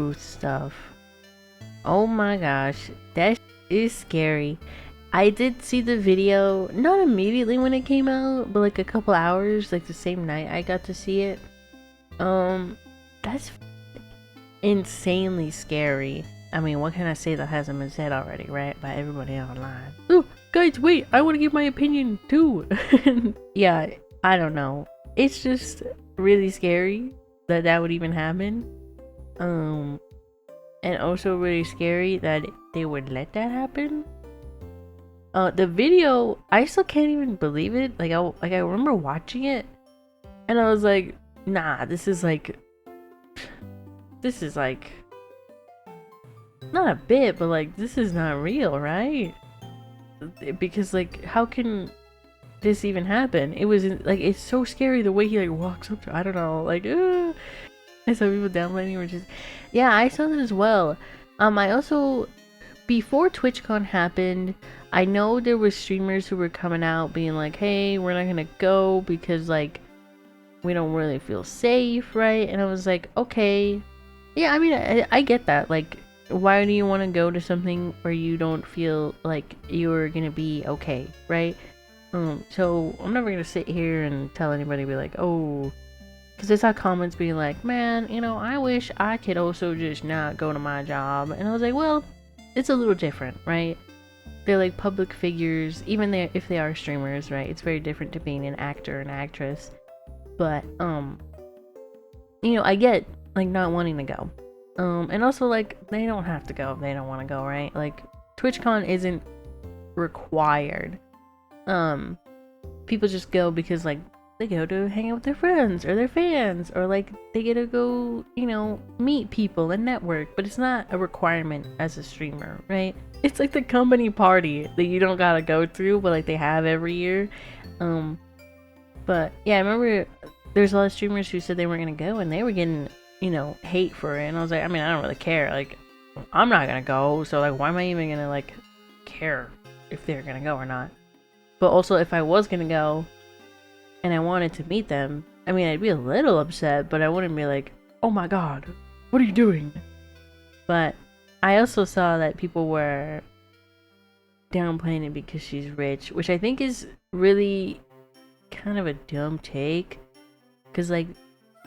truth stuff. Oh my gosh, that is scary. I did see the video, not immediately when it came out, but like a couple hours, like the same night I got to see it. That's insanely scary. I mean, what can I say that hasn't been said already, right? By everybody online. Oh, guys, wait, I want to give my opinion too. Yeah, I don't know. It's just really scary that that would even happen. And also really scary that they would let that happen. The video, I still can't even believe it. Like I remember watching it, and I was like, nah, this is like not a bit, but like this is not real, right? Because like, how can this even happen? It was like, it's so scary the way he like walks up to, I don't know, like I saw people downloading, which is, yeah, I saw that as well. I also, before TwitchCon happened, I know there were streamers who were coming out being like, hey, we're not gonna go because like we don't really feel safe, right? And I was like, okay, yeah, I mean, I get that. Like, why do you want to go to something where you don't feel like you're gonna be okay, right? So I'm never gonna sit here and tell anybody, be like, oh, because I saw comments being like, man, you know, I wish I could also just not go to my job. And I was like, well, it's a little different, right? They're like public figures, even if they are streamers, right? It's very different to being an actor and actress. But, you know, I get like not wanting to go. And also like, they don't have to go if they don't want to go, right? Like, TwitchCon isn't required. People just go because like, they go to hang out with their friends or their fans, or like they get to go, you know, meet people and network, but it's not a requirement as a streamer, right? It's like the company party that you don't gotta go through, but like they have every year. But yeah, I remember there's a lot of streamers who said they weren't gonna go, and they were getting, you know, hate for it. And I was like, I mean, I don't really care. Like, I'm not gonna go, so like, why am I even gonna like care if they're gonna go or not? But also, if I was gonna go and I wanted to meet them, I mean, I'd be a little upset, but I wouldn't be like, oh my god, what are you doing? But I also saw that people were downplaying it because she's rich, which I think is really kind of a dumb take. Because, like,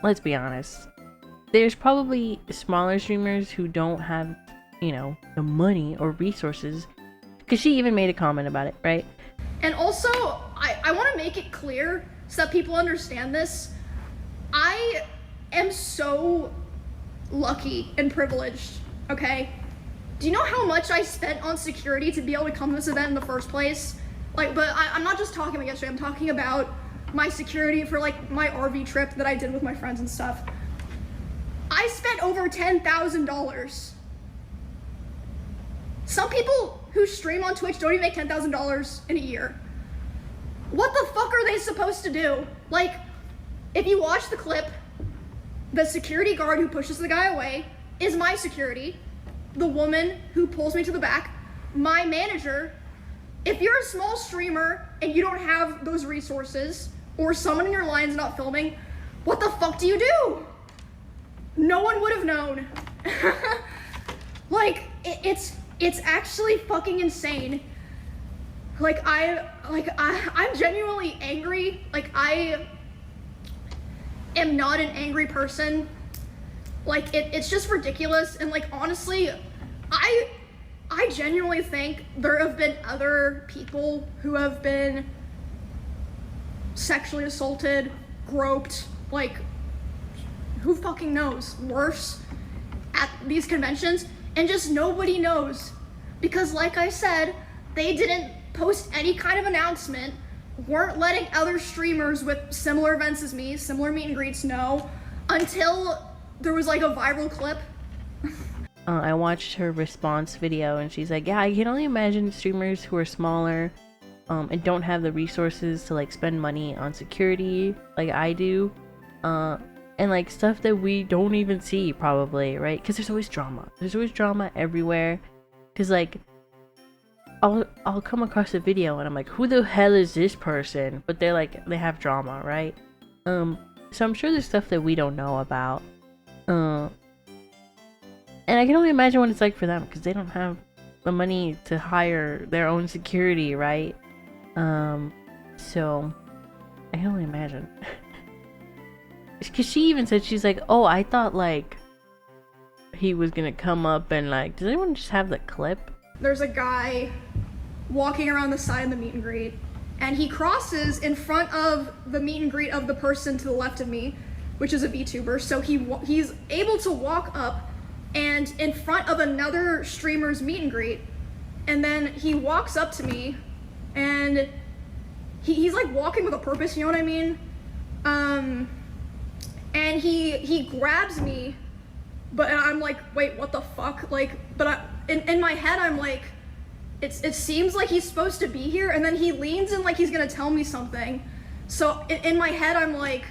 let's be honest, there's probably smaller streamers who don't have, you know, the money or resources. Because she even made a comment about it, right? And also, I want to make it clear so that people understand this. I am so lucky and privileged, okay? Do you know how much I spent on security to be able to come to this event in the first place? Like, but I'm not just talking about yesterday, I'm talking about my security for like my RV trip that I did with my friends and stuff. I spent over $10,000. Some people who stream on Twitch don't even make $10,000 in a year. What the fuck are they supposed to do? Like, if you watch the clip, the security guard who pushes the guy away is my security. The woman who pulls me to the back, my manager. If you're a small streamer and you don't have those resources, or someone in your line's not filming, what the fuck do you do? No one would have known. Like, it's actually fucking insane. Like, I'm genuinely angry. Like, I am not an angry person. Like, it's just ridiculous. And like, honestly, I genuinely think there have been other people who have been sexually assaulted, groped, like, who fucking knows, worse, at these conventions, and just nobody knows. Because like I said, they didn't post any kind of announcement, weren't letting other streamers with similar events as me, similar meet and greets, know, until there was like a viral clip. I watched her response video, and she's like, yeah, I can only imagine streamers who are smaller and don't have the resources to like spend money on security like I do, and like stuff that we don't even see probably, right? Because there's always drama everywhere. Because like, I'll come across a video and I'm like, who the hell is this person? But they're like, they have drama, right? So I'm sure there's stuff that we don't know about. And I can only imagine what it's like for them because they don't have the money to hire their own security, right? So I can only imagine. Because she even said, she's like, oh, I thought like he was gonna come up and like, does anyone just have the clip? There's a guy walking around the side of the meet and greet, and he crosses in front of the meet and greet of the person to the left of me, which is a VTuber. So he's able to walk up and in front of another streamer's meet and greet, and then he walks up to me, and he's like walking with a purpose, you know what I mean? And he grabs me, but I'm like, wait, what the fuck? Like, but in my head, I'm like, it seems like he's supposed to be here, and then he leans in like he's gonna tell me something. So in my head, I'm like,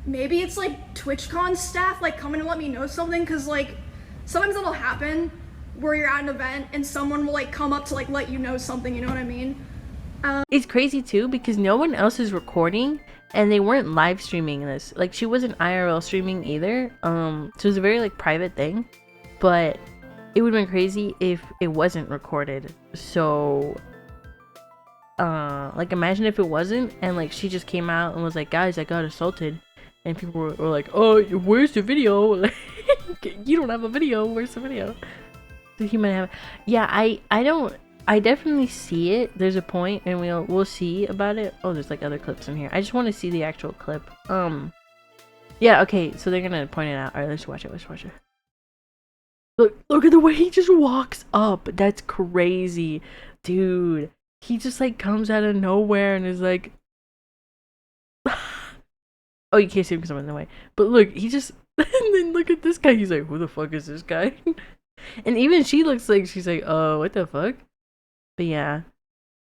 maybe it's like TwitchCon staff like coming to let me know something, cause like sometimes it'll happen where you're at an event and someone will like come up to like let you know something, you know what I mean? It's crazy too because no one else is recording and they weren't live streaming this. Like she wasn't IRL streaming either. So it was a very like private thing, but it would have been crazy if it wasn't recorded. So like imagine if it wasn't and like she just came out and was like, guys, I got assaulted, and people were like, oh, where's the video? Like, you don't have a video, where's the video? So he might have. Yeah, I definitely see it. There's a point and we'll see about it. Oh, there's like other clips in here. I just want to see the actual clip. Yeah, okay, so they're gonna point it out. Alright, let's watch it. Look at the way he just walks up. That's crazy. Dude. He just like comes out of nowhere and is like oh, you can't see him because I'm in the way. But look, he just and then look at this guy. He's like, who the fuck is this guy? And even she looks like she's like, oh, what the fuck? But yeah.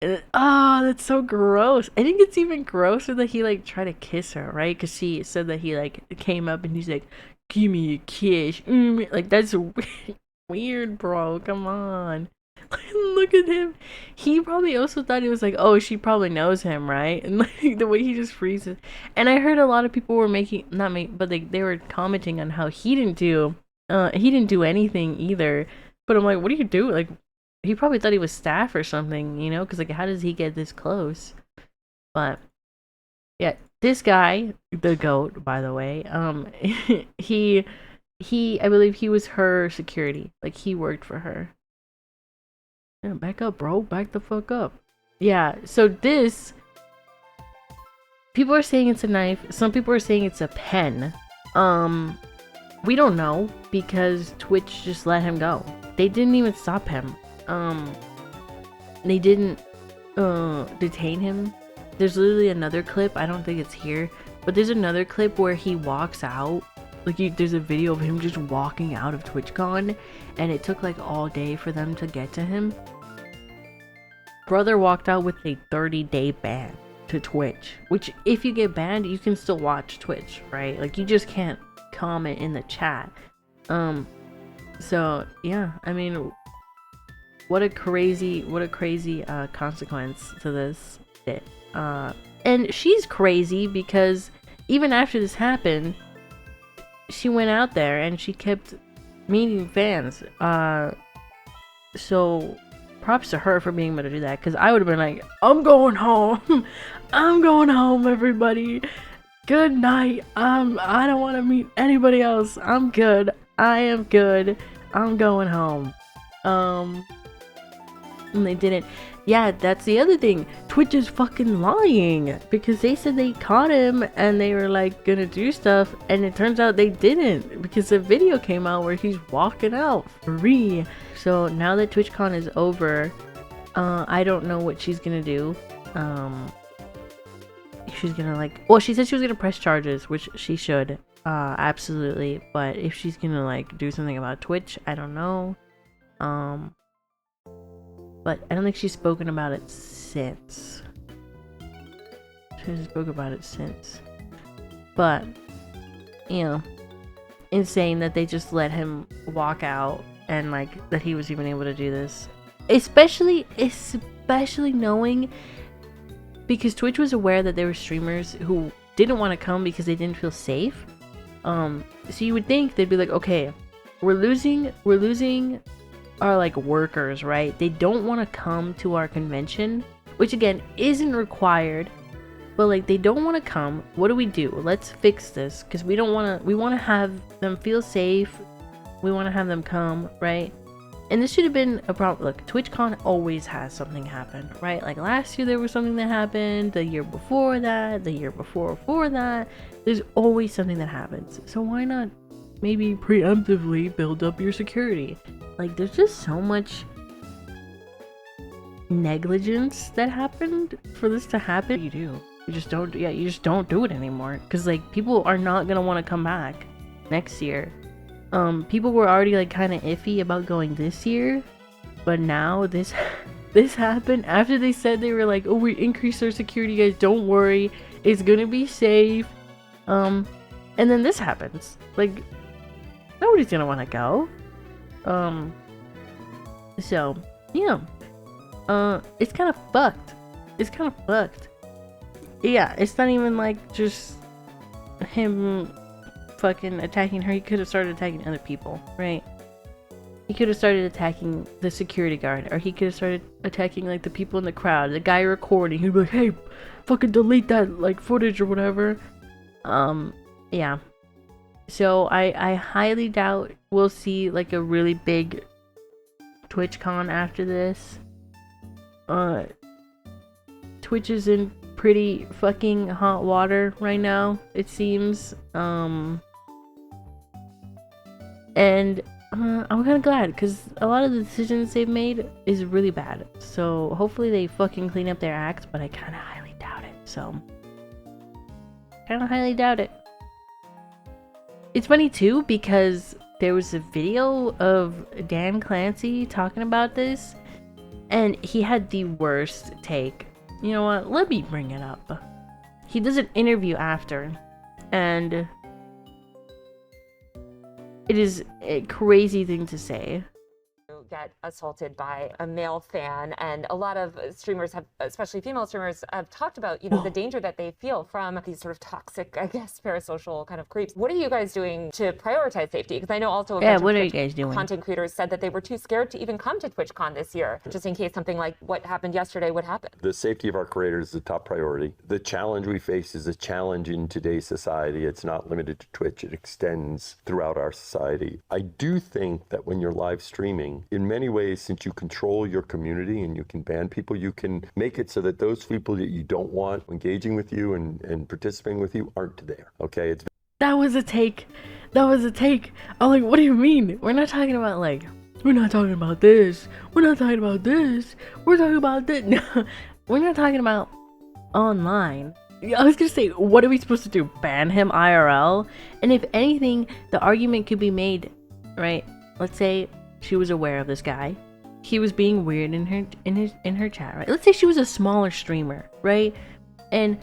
That's so gross. I think it's even grosser that he like tried to kiss her, right? Because she said that he like came up and he's like, give me a kiss. Like that's weird, bro. Come on. Look at him. He probably also thought he was like, oh, she probably knows him, right? And like the way he just freezes. And I heard a lot of people were but they were commenting on how he didn't do anything either. But I'm like, what do you do? Like, he probably thought he was staff or something, you know? Because like, how does he get this close? But yeah, this guy, the goat, by the way, he I believe he was her security. Like he worked for her. Yeah, back up, bro. Back the fuck up. Yeah, so this, people are saying it's a knife. Some people are saying it's a pen. We don't know because Twitch just let him go. They didn't even stop him. They didn't detain him. There's literally another clip. I don't think it's here, but there's another clip where he walks out. Like there's a video of him just walking out of TwitchCon, and it took like all day for them to get to him. Brother walked out with a 30-day ban to Twitch, which if you get banned, you can still watch Twitch, right? Like you just can't comment in the chat. So yeah, I mean, what a crazy consequence to this bit. And she's crazy because even after this happened, she went out there and she kept meeting fans. So props to her for being able to do that, because I would have been like, I'm going home. I'm going home, everybody. Good night. I don't want to meet anybody else. I'm good. I am good. I'm going home. And they didn't. Yeah, that's the other thing. Twitch is fucking lying, because they said they caught him and they were like gonna do stuff, and it turns out they didn't, because a video came out where he's walking out free. So now that TwitchCon is over, I don't know what she's gonna do. She's gonna like, well, she said she was gonna press charges, which she should, absolutely. But if she's gonna like do something about Twitch, I don't know. But I don't think she's spoken about it since. She hasn't spoken about it since. But, you know, insane that they just let him walk out, and like that he was even able to do this. Especially knowing, because Twitch was aware that there were streamers who didn't want to come because they didn't feel safe. So you would think they'd be like, okay, we're losing our like workers, right? They don't want to come to our convention, which again isn't required, but like they don't want to come. What do? Let's fix this, because we want to have them feel safe. We want to have them come, right? And this should have been a problem. Look, TwitchCon always has something happen, right? Like last year there was something that happened, the year before that, the year before that. There's always something that happens. So why not maybe preemptively build up your security? Like there's just so much negligence that happened for this to happen. You just don't do it anymore, because like people are not gonna want to come back next year. People were already like kind of iffy about going this year, but now this happened after they said they were like, oh, we increased our security, guys, don't worry, it's gonna be safe. And then this happens. Like nobody's gonna want to go. So yeah, it's kind of fucked. Yeah, it's not even like just him fucking attacking her. He could have started attacking other people, right? He could have started attacking the security guard, or he could have started attacking like the people in the crowd, the guy recording. He'd be like, hey, fucking delete that like footage or whatever. Yeah. So I highly doubt we'll see like a really big TwitchCon after this. Twitch is in pretty fucking hot water right now, it seems. And I'm kind of glad, because a lot of the decisions they've made is really bad. So hopefully they fucking clean up their act, but I kind of highly doubt it. So, kind of highly doubt it. It's funny too, because there was a video of Dan Clancy talking about this, and he had the worst take. You know what? Let me bring it up. He does an interview after, and it is a crazy thing to say. Get assaulted by a male fan, and a lot of streamers have, especially female streamers, have talked about, you know, the danger that they feel from these sort of toxic, I guess, parasocial kind of creeps. What are you guys doing to prioritize safety? Because I know also what are you guys doing? Content creators said that they were too scared to even come to TwitchCon this year, just in case something like what happened yesterday would happen. The safety of our creators is the top priority. The challenge we face is a challenge in today's society. It's not limited to Twitch. It extends throughout our society. I do think that when you're live streaming, in many ways, since you control your community and you can ban people, you can make it so that those people that you don't want engaging with you and participating with you aren't there. Okay? That was a take. I'm like, what do you mean? We're not talking about like, we're not talking about this. We're not talking about this. We're talking about this. No, we're not talking about online. I was gonna say, what are we supposed to do? Ban him IRL? And if anything, the argument could be made, right? Let's say she was aware of this guy. He was being weird in her chat, right? Let's say she was a smaller streamer, right? And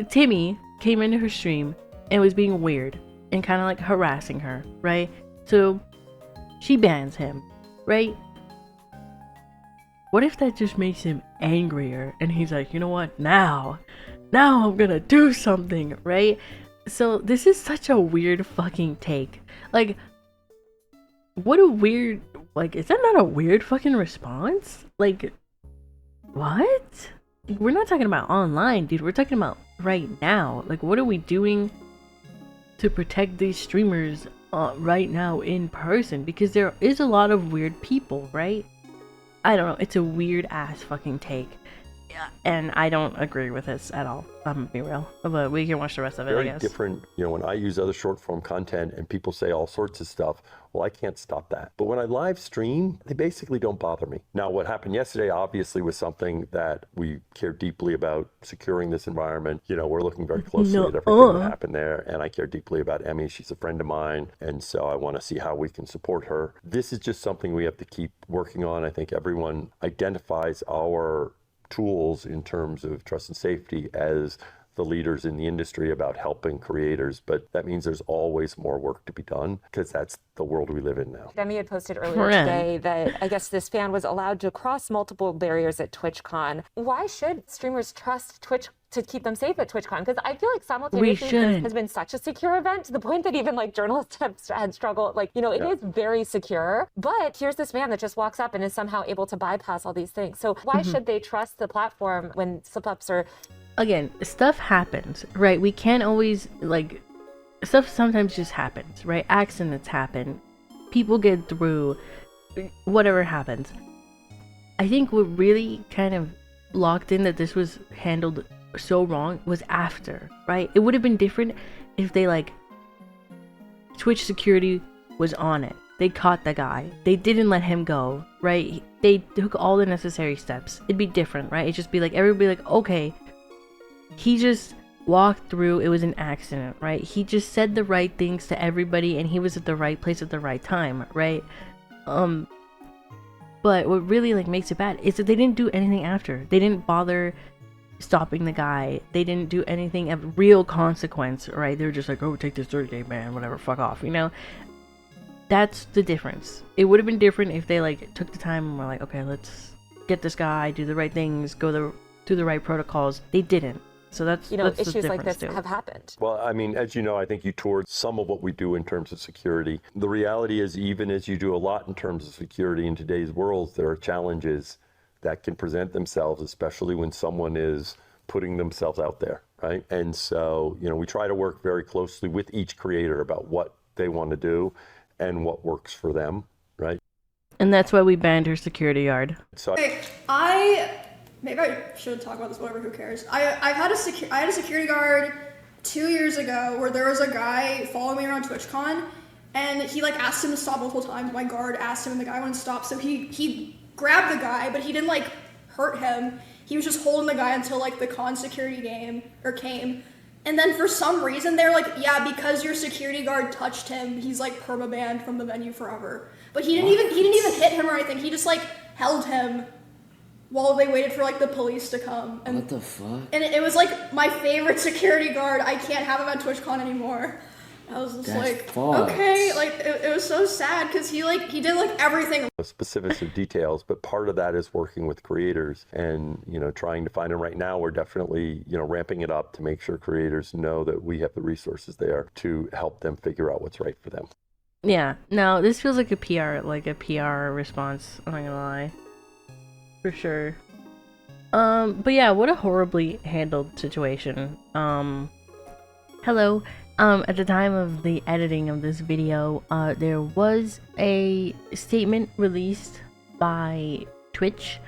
Timmy came into her stream and was being weird and kind of like harassing her, right? So she bans him, right? What if that just makes him angrier and he's like, you know what, now I'm gonna do something, right? So this is such a weird fucking take. Like, what a weird, like, is that not a weird fucking response? Like, what? We're not talking about online, dude. We're talking about right now. Like, what are we doing to protect these streamers right now in person? Because there is a lot of weird people, right? I don't know. It's a weird ass fucking take. And I don't agree with this at all. I'm gonna be real. But we can watch the rest of it, I guess. Very different, you know, when I use other short form content and people say all sorts of stuff, well, I can't stop that. But when I live stream, they basically don't bother me. Now, what happened yesterday obviously was something that we care deeply about, securing this environment. You know, we're looking very closely at everything that happened there. And I care deeply about Emmy. She's a friend of mine. And so I want to see how we can support her. This is just something we have to keep working on. I think everyone identifies our tools in terms of trust and safety as the leaders in the industry about helping creators, but that means there's always more work to be done, because that's the world we live in now. Demi had posted earlier today that I guess this fan was allowed to cross multiple barriers at TwitchCon. Why should streamers trust Twitch to keep them safe at TwitchCon? Because I feel like simultaneously this has been such a secure event to the point that even like journalists have had struggled. Like, you know, it is very secure, but here's this man that just walks up and is somehow able to bypass all these things. So why should they trust the platform when slip-ups are... Again, stuff happens, right? We can't always, like, stuff sometimes just happens, right? Accidents happen. People get through, whatever happens. I think what really kind of locked in that this was handled so wrong was after, right? It would have been different if they, like, Twitch security was on it. They caught the guy. They didn't let him go, right? They took all the necessary steps. It'd be different, right? It'd just be like, everybody like, okay, he just walked through, it was an accident, right? He just said the right things to everybody and he was at the right place at the right time, right? But what really like makes it bad is that they didn't do anything after. They didn't bother stopping the guy. They didn't do anything of real consequence, right? They were just like, oh, take this 30-day ban, whatever, fuck off, you know? That's the difference. It would have been different if they like took the time and were like, okay, let's get this guy, do the right things, go through the right protocols. They didn't. So that's, you know, that's issues like this too. have happened. Well, I mean, as you know, I think you toured some of what we do in terms of security. The reality is, even as you do a lot in terms of security in today's world, there are challenges that can present themselves, especially when someone is putting themselves out there, right? And so, you know, we try to work very closely with each creator about what they want to do and what works for them, right? And that's why we banned her security guard. So Maybe I should talk about this, whatever, who cares. I had a security guard 2 years ago where there was a guy following me around TwitchCon, and he like asked him to stop multiple times. My guard asked him and the guy wouldn't stop, so he grabbed the guy, but he didn't like hurt him. He was just holding the guy until like the con security came. And then for some reason they're like, yeah, because your security guard touched him, he's like perma-banned from the venue forever. But he didn't even hit him or anything. He just like held him while they waited for like the police to come. And, what the fuck? And it was like my favorite security guard. I can't have him at TwitchCon anymore. I was just okay, like it was so sad because he did like everything. Specifics of details, but part of that is working with creators and, you know, trying to find them. Right now, we're definitely, you know, ramping it up to make sure creators know that we have the resources there to help them figure out what's right for them. Yeah, no, this feels like a PR response, I'm not gonna lie. For sure. But yeah, what a horribly handled situation. Hello. At the time of the editing of this video, there was a statement released by Twitch.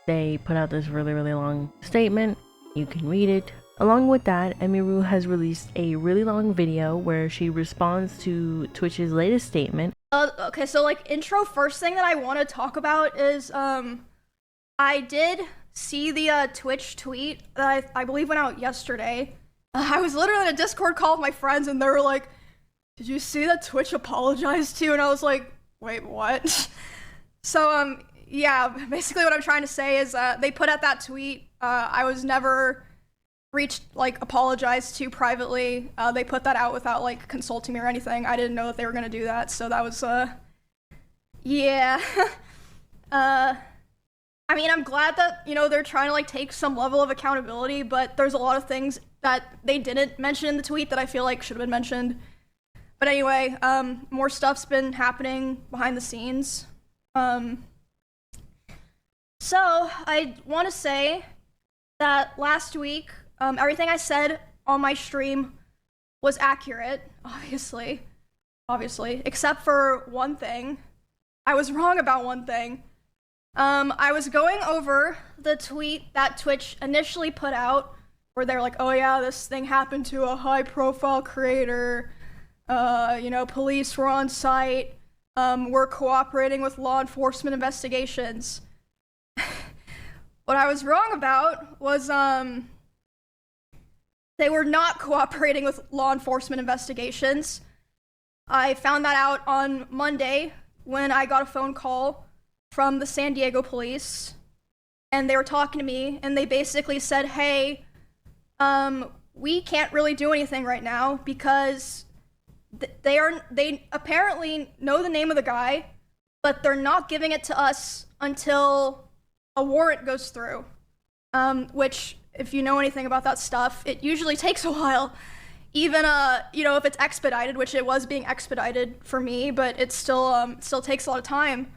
They put out this really, really long statement. You can read it. Along with that, Emiru has released a really long video where she responds to Twitch's latest statement. Okay, so like intro, first thing that I want to talk about is, I did see the Twitch tweet that I believe went out yesterday. I was literally in a Discord call with my friends and they were like, did you see that Twitch apologized to you? And I was like, wait, what? So, yeah, basically what I'm trying to say is they put out that tweet. I was never apologized to privately. They put that out without like consulting me or anything. I didn't know that they were gonna do that. So that was, yeah. I mean, I'm glad that, you know, they're trying to like take some level of accountability, but there's a lot of things that they didn't mention in the tweet that I feel like should have been mentioned. But anyway, more stuff's been happening behind the scenes. So I want to say that last week, everything I said on my stream was accurate, obviously, except for one thing. I was wrong about one thing. I was going over the tweet that Twitch initially put out where they're like, oh yeah, this thing happened to a high-profile creator, you know, police were on site, we're cooperating with law enforcement investigations. What I was wrong about was, they were not cooperating with law enforcement investigations. I found that out on Monday when I got a phone call from the San Diego police, and they were talking to me, and they basically said, hey, we can't really do anything right now because they apparently know the name of the guy, but they're not giving it to us until a warrant goes through, which if you know anything about that stuff, it usually takes a while. Even you know, if it's expedited, which it was being expedited for me, but it still takes a lot of time.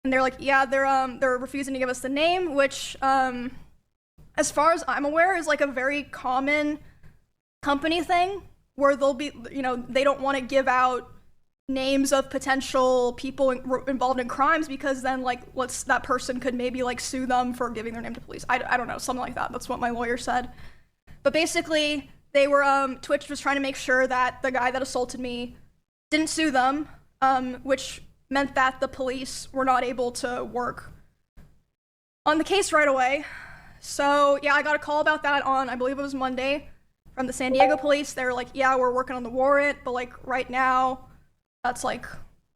And they're like, yeah, they're refusing to give us the name, which as far as I'm aware is like a very common company thing, where they'll be, you know, they don't want to give out names of potential people involved in crimes, because then like that person could maybe like sue them for giving their name to police. I don't know, something like that. That's what my lawyer said. But basically they were Twitch was trying to make sure that the guy that assaulted me didn't sue them, which meant that the police were not able to work on the case right away. So yeah, I got a call about that on, I believe it was Monday, from the San Diego police. They were like, yeah, we're working on the warrant, but like right now, that's like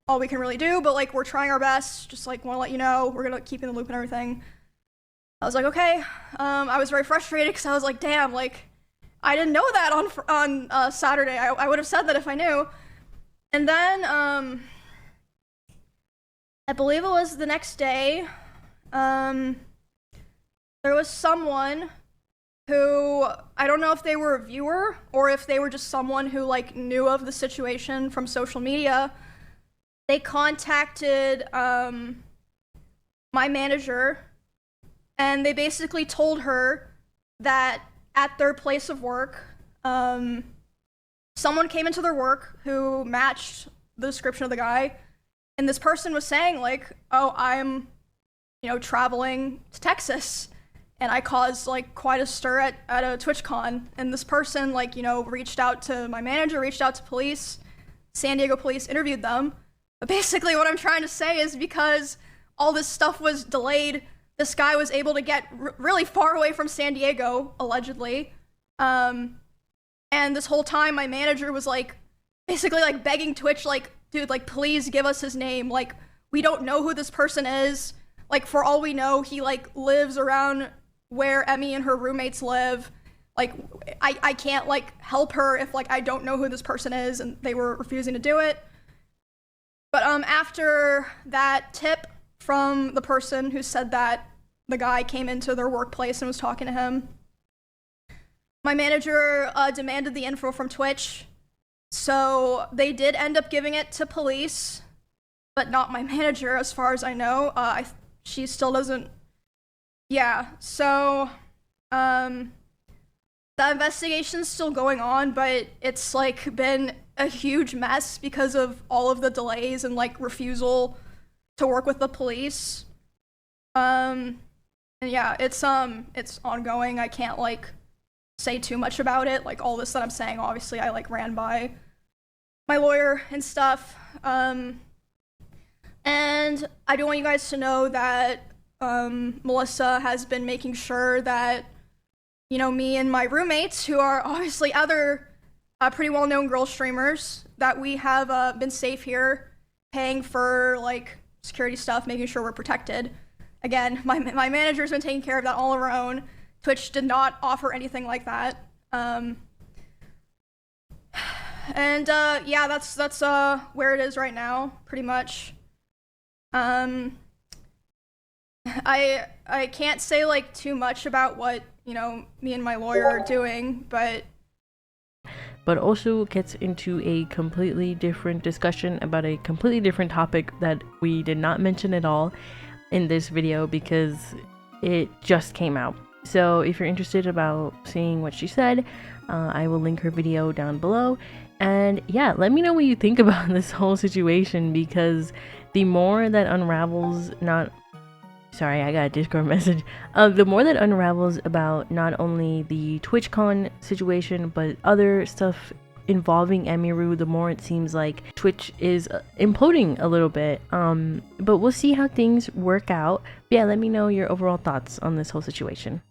all we can really do, but like we're trying our best, just like want to let you know, we're gonna keep you in the loop and everything. I was like, okay. I was very frustrated because I was like, damn, like I didn't know that on Saturday. I would have said that if I knew. And then I believe it was the next day, there was someone who, I don't know if they were a viewer or if they were just someone who like knew of the situation from social media. They contacted my manager, and they basically told her that at their place of work, someone came into their work who matched the description of the guy, and this person was saying like, oh, I'm, you know, traveling to Texas, and I caused like quite a stir at a TwitchCon. And this person, like, you know, reached out to my manager, reached out to police, San Diego police interviewed them. But basically what I'm trying to say is, because all this stuff was delayed, this guy was able to get really far away from San Diego, allegedly. And this whole time my manager was like, basically like begging Twitch, like, dude, like, please give us his name. Like, we don't know who this person is. Like, for all we know, he like lives around where Emmy and her roommates live. Like, I can't like help her if like I don't know who this person is, and they were refusing to do it. But after that tip from the person who said that the guy came into their workplace and was talking to him, my manager demanded the info from Twitch. So they did end up giving it to police, but not my manager, as far as I know. She still doesn't. Yeah, so the investigation's still going on, but it's like been a huge mess because of all of the delays and like refusal to work with the police. And yeah, it's ongoing. I can't like say too much about it. Like, all this that I'm saying, obviously I like ran by my lawyer and stuff. And I do want you guys to know that Melissa has been making sure that, you know, me and my roommates, who are obviously other pretty well-known girl streamers, that we have been safe here, paying for like security stuff, making sure we're protected. Again, my manager's been taking care of that all on her own. Twitch did not offer anything like that. And yeah, that's where it is right now, pretty much. I can't say like too much about what, you know, me and my lawyer are doing, but also gets into a completely different discussion about a completely different topic that we did not mention at all in this video because it just came out. So if you're interested about seeing what she said, I will link her video down below. And yeah, let me know what you think about this whole situation, because the more that unravels, sorry, I got a Discord message. The more that unravels about not only the TwitchCon situation, but other stuff involving Emiru, the more it seems like Twitch is imploding a little bit. But we'll see how things work out. But yeah, let me know your overall thoughts on this whole situation.